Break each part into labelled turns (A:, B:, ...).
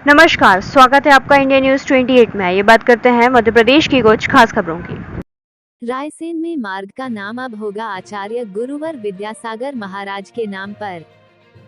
A: नमस्कार, स्वागत है आपका इंडिया न्यूज 28 में। ये बात करते हैं मध्य प्रदेश की कुछ खास खबरों की।
B: रायसेन में मार्ग का नाम अब होगा आचार्य गुरुवर विद्यासागर महाराज के नाम पर।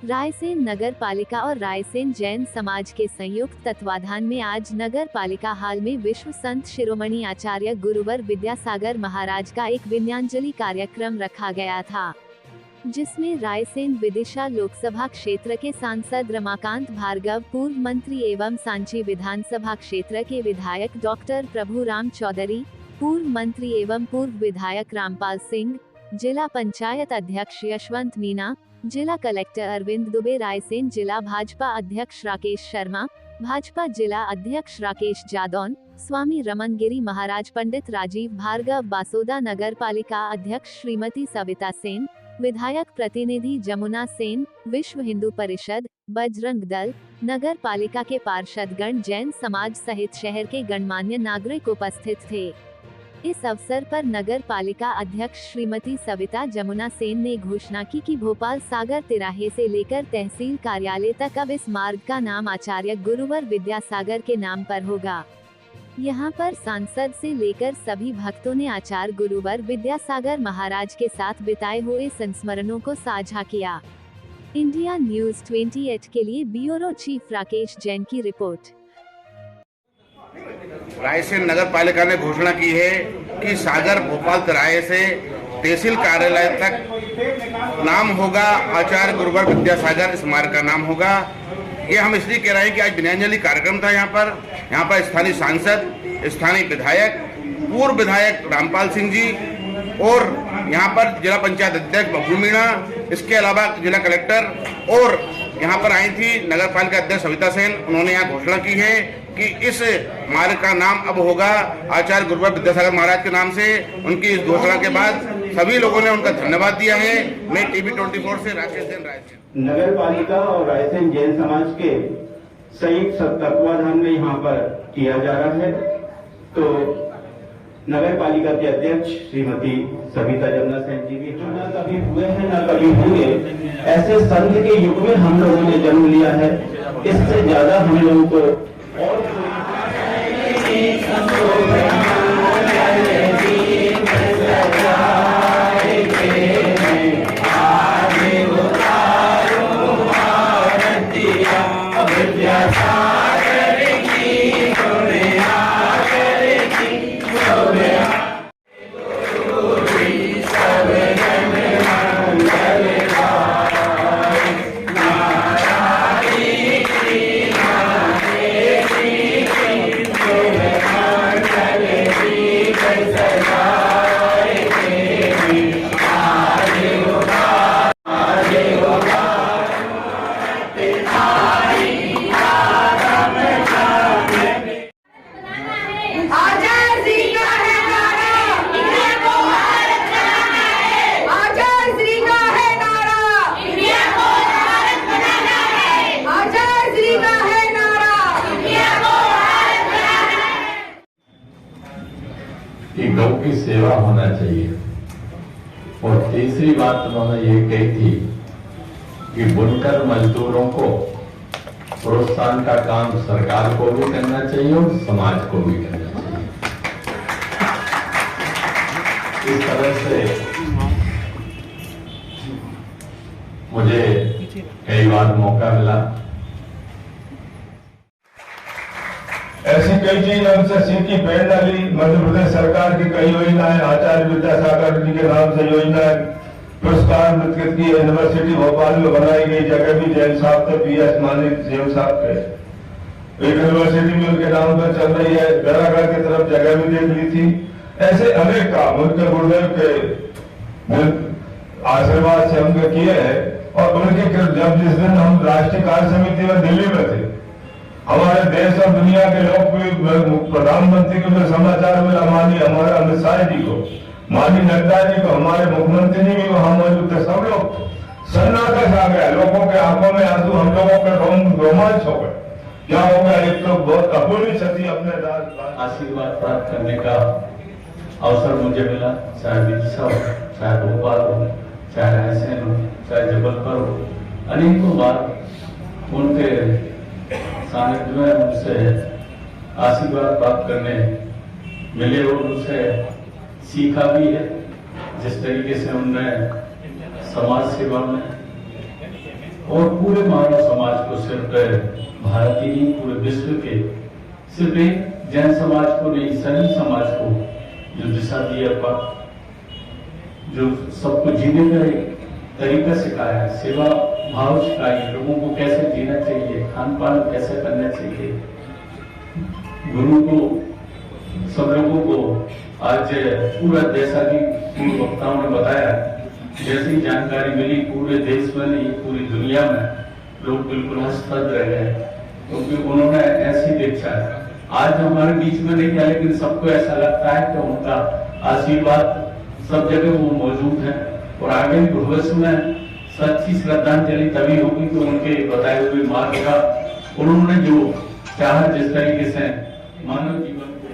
B: रायसेन नगर पालिका और रायसेन जैन समाज के संयुक्त तत्वाधान में आज नगर पालिका हाल में विश्व संत शिरोमणि आचार्य गुरुवर विद्यासागर महाराज का एक विनयाञ्जलि कार्यक्रम रखा गया था, जिसमें रायसेन विदिशा लोकसभा क्षेत्र के सांसद रमाकांत भार्गव, पूर्व मंत्री एवं सांची विधानसभा क्षेत्र के विधायक डॉक्टर प्रभुराम चौधरी, पूर्व मंत्री एवं पूर्व विधायक रामपाल सिंह, जिला पंचायत अध्यक्ष यशवंत मीना, जिला कलेक्टर अरविंद दुबे, रायसेन जिला भाजपा अध्यक्ष राकेश शर्मा, भाजपा जिला अध्यक्ष राकेश जादौन, स्वामी रमनगिरी महाराज, पंडित राजीव भार्गव, बासोदा नगर पालिका अध्यक्ष श्रीमती सविता सेन, विधायक प्रतिनिधि जमुना सेन, विश्व हिंदू परिषद, बजरंग दल, नगर पालिका के पार्षदगण, जैन समाज सहित शहर के गणमान्य नागरिक उपस्थित थे। इस अवसर पर नगर पालिका अध्यक्ष श्रीमती सविता जमुना सेन ने घोषणा की कि भोपाल सागर तिराहे से लेकर तहसील कार्यालय तक अब इस मार्ग का नाम आचार्य गुरुवर विद्यासागर के नाम पर होगा। यहाँ पर सांसद से लेकर सभी भक्तों ने आचार्य गुरुवर विद्यासागर महाराज के साथ बिताए हुए संस्मरणों को साझा किया। इंडिया न्यूज 28 के लिए ब्यूरो चीफ राकेश जैन की रिपोर्ट।
C: रायसेन नगर पालिका ने घोषणा की है कि सागर भोपाल तिराहे से तहसील कार्यालय तक नाम होगा आचार्य गुरुवर विद्यासागर, इस मार्ग का नाम होगा। ये हम इसलिए कह रहे हैं कि आज विनयाञ्जलि कार्यक्रम था यहाँ पर स्थानीय सांसद, स्थानीय विधायक, पूर्व विधायक रामपाल सिंह जी और यहाँ पर जिला पंचायत अध्यक्ष बबलू मीणा, इसके अलावा जिला कलेक्टर और यहाँ पर आई थी नगर पालिका अध्यक्ष सविता सेन। उन्होंने यहाँ घोषणा की है कि इस मार्ग का नाम अब होगा आचार्य गुरुवर विद्यासागर महाराज के नाम से। उनकी इस घोषणा के बाद सभी लोगों ने उनका धन्यवाद दिया है। मैं टीवी 24 से राकेश जैन, रायसेन।
D: नगर पालिका और रायसेन जैन समाज के संयुक्त तत्वाधान में यहाँ पर किया जा रहा है। तो नगर पालिका के अध्यक्ष श्रीमती सविता जमुना सेन जी भी न कभी हुए हैं न कभी होंगे, ऐसे संघ के युग में हम लोगों ने जन्म लिया है। इससे ज्यादा हम लोगों को और
E: कि गौ की सेवा होना चाहिए। और तीसरी बात उन्होंने ये कही थी कि बुनकर मजदूरों को प्रोत्साहन का काम सरकार को भी करना चाहिए और समाज को भी करना चाहिए। इस तरह से मुझे कई बार मौका मिला।
F: ऐसी कई चीज हमसे सीखी, प्रेरणा ली। मध्य प्रदेश सरकार की कई योजनाएं, आचार्य विद्यासागर जी के नाम से योजनाएं पुरस्कार वितरित की। यूनिवर्सिटी भोपाल में बनाई गई, जगह भी जैन साहब थे, PS मानिक जैन साहब के। एक यूनिवर्सिटी भी उनके नाम पर चल रही है। गरागढ़ की तरफ जगह भी देख ली थी। ऐसे अनेक काम उनके गुरुदेव के आशीर्वाद से हमने किए हैं। और उनके जब जिस दिन हम राष्ट्रीय कार्य समिति में दिल्ली में थे, हमारे देश और दुनिया के लोग भी प्रधानमंत्री को जो समाचार मिला, माननीय हमारे अमित शाह जी को, माननीय नड्डा जी को, हमारे मुख्यमंत्री जी भी वहां मौजूद थे। सब लोग सन्नाटा छा गया, लोगों के आंखों में आंसू, हम लोगों के रोमांच हो गए। क्या हो गया, एक तो बहुत अपूर्वी क्षति अपने
E: आशीर्वाद प्राप्त करने का अवसर मुझे मिला, चाहे विदिशा हो, चाहे भोपाल हो, चाहे रायसेन हो, चाहे जबलपुर हो। अनेकों बार उनके सानिध्य में उनसे आशीर्वाद प्राप्त करने मिले और उनसे सीखा भी है। जिस तरीके से उनने समाज सेवा में और पूरे मानव समाज को सिर्फ भारत ही नहीं पूरे विश्व के सिर्फ एक जैन समाज को नहीं सभी समाज को जो दिशा दी जो सबको जीने का एक तरीका सिखाया, सेवा भाव सिखाई, लोगों को कैसे जीना चाहिए, खान पान कैसे करना चाहिए। गुरु को सब लोगों को आज पूरा जैसा कि पूर्व वक्ताओं ने बताया, जैसी जानकारी मिली पूरे देश में नहीं पूरी दुनिया में लोग बिल्कुल हस्तगत रह गए, क्योंकि उन्होंने ऐसी दीक्षा आज हमारे बीच में नहीं किया, लेकिन सबको ऐसा लगता है कि उनका आशीर्वाद सब जगह वो मौजूद है और आगे भविष्य में सच्ची श्रद्धांजलि तभी होगी कि उनके बताए हुए मार्ग का उन्होंने जो चाहा जिस तरीके से मानव जीवन को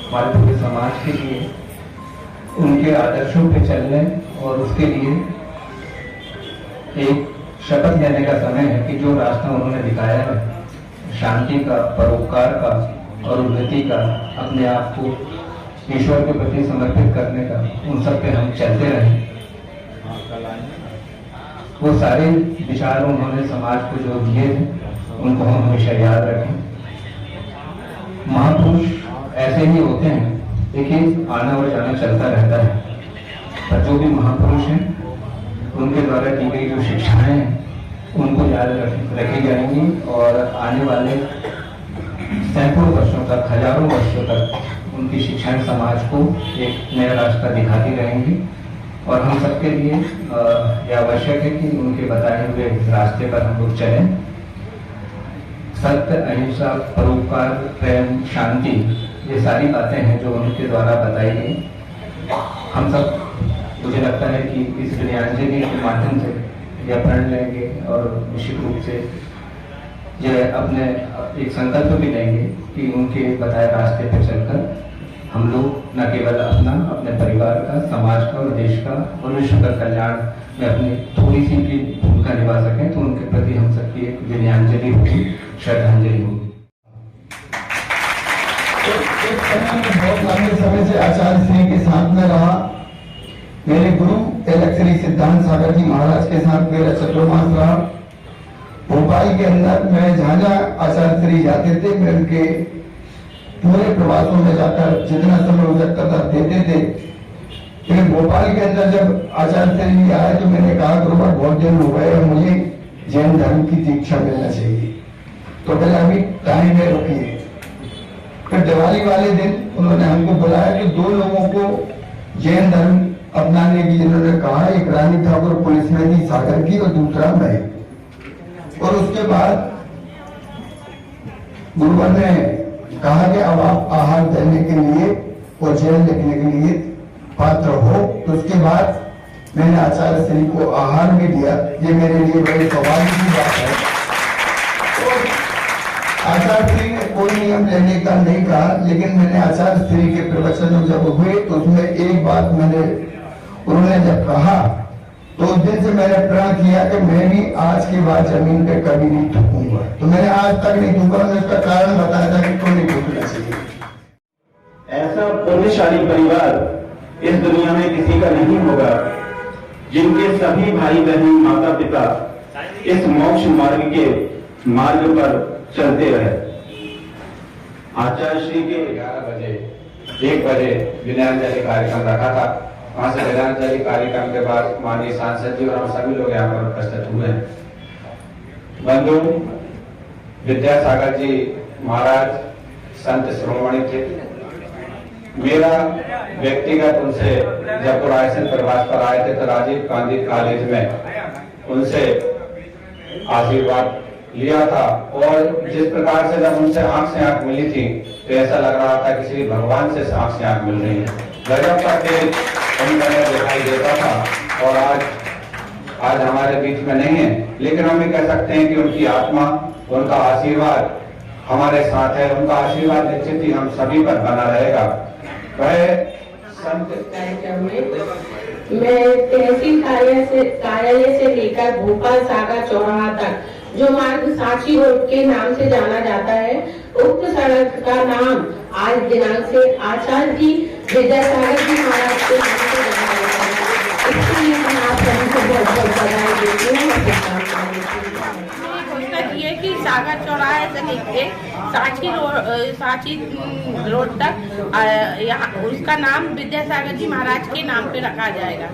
G: हमारे पूरे समाज के लिए उनके आदर्शों पे चलने और उसके लिए एक शपथ लेने का समय है कि जो रास्ता उन्होंने दिखाया है शांति का, परोपकार का और उन्नति का, अपने आप को ईश्वर के प्रति समर्पित करने का, उन सब पे हम चलते रहें। वो सारे विचार उन्होंने समाज को जो दिए थे उनको हम हमेशा याद रखें। महापुरुष ऐसे ही होते हैं, देखिए आना और जाना चलता रहता है, पर जो भी महापुरुष हैं उनके द्वारा की गई जो शिक्षाएं हैं उनको याद रखी जाएंगी और आने वाले सैकड़ों वर्षों तक, हजारों वर्षों तक उनकी शिक्षाएं समाज को एक नया रास्ता दिखाती रहेंगी। और हम सबके लिए यह आवश्यक है कि उनके बताए हुए रास्ते पर हम लोग चलें। सत्य, अहिंसा, परोपकार, प्रेम, शांति, ये सारी बातें हैं जो उनके द्वारा बताई गई। हम सब, मुझे लगता है कि इस विनयाञ्जलि के माध्यम से यह प्रण लेंगे और निश्चित रूप से यह अपने एक संकल्प भी लेंगे कि उनके बताए रास्ते पर चलकर हम लोग न केवल अपना, अपने परिवार का, समाज का और देश का और विश्व का कल्याण में अपनी थोड़ी सी भी भूमिका निभा सकें, तो उनके प्रति हम सबकी एक विनयाञ्जलि होगी, श्रद्धांजलि होगी।
H: बहुत लंबे समय से आचार्य श्री के साथ में रहा। मेरे गुरु तिलक श्री सिद्धांत सागर जी महाराज के साथ मेरा चतुर्मास रहा। भोपाल के अंदर मैं जहाँ आचार्य श्री जाते थे, मैं उनके पूरे प्रवासों में जाकर जितना समय हो सकता था देते थे। लेकिन भोपाल के अंदर जब आचार्य श्री जी आए तो मैंने कहा गुरुवर बहुत दिन हो गए और मुझे जैन धर्म की दीक्षा मिलना चाहिए, तो पहले अभी टाइम में रुकिए। फिर दिवाली वाले दिन उन्होंने हमको बुलाया कि दो लोगों को जैन धर्म अपनाने की जिन्होंने कहा, एक रानी ठाकुर पुलिस में थी सागर की और दूसरा मैं। और उसके बाद गुरुवर ने कहा कि अब आप आहार देने के लिए और जैन लिखने के लिए पात्र हो। तो उसके बाद मैंने आचार्य श्री को आहार भी दिया। ये मेरे लिए बड़े सौभाग्य की बात है। और आचार्य श्री ने कोई नियम लेने का नहीं कहा, लेकिन मैंने आचार्य श्री के प्रवचन जब हुए तो उसमें एक बात उन्होंने जब कहा तो उस दिन से मैंने प्रण किया कि मैं भी आज के बाद जमीन पे कभी नहीं थूकूंगा। तो मैंने आज तक नहीं थूका। मैंने उसका कारण बताया था कि क्यों नहीं थूकना चाहिए।
D: ऐसा पुण्यशाली परिवार इस दुनिया में किसी का नहीं होगा जिनके सभी भाई बहन, माता पिता इस मोक्ष मार्ग के मार्ग पर चलते रहे। आचार्य श्री के
G: 11 बजे 1 बजे विनयाञ्जलि कार्यक्रम रखा था। वहां से विनयाञ्जलि कार्यक्रम के बाद माननीय सांसद जी और हम सभी लोग यहाँ पर उपस्थित हुए हैं। बंधु विद्यासागर जी महाराज संत शिरोमणि थे। मेरा व्यक्तिगत उनसे जब रायसेन प्रवास पर आए थे तो राजीव गांधी कॉलेज में उनसे आशीर्वाद लिया था और जिस प्रकार से जब उनसे आंख से आंख मिली थी तो ऐसा लग रहा था कि श्री भगवान से आंख से आंख मिल रही है। गजब का तेज उनका दिखाई देता था और आज हमारे बीच में नहीं है, लेकिन हम ये कह सकते हैं कि उनकी आत्मा, उनका आशीर्वाद हमारे साथ है। उनका आशीर्वाद निश्चित ही हम सभी पर बना रहेगा। वह संत
I: मैं तहसील कार्यालय से लेकर भोपाल सागर चौराहा तक जो मार्ग सांची रोड के नाम से जाना जाता है, उक्त सड़क का नाम आज दिनांक से आचार्य जी विद्यासागर जी महाराज के नाम से रखा गया है। इसके लिए मैं आप सभी को बहुत बहुत बधाई देती हूँ।
J: घोषणा की है कि सागर चौराहे से लेके सांची रोड तक यहाँ उसका नाम विद्यासागर जी महाराज के नाम पे रखा जाएगा।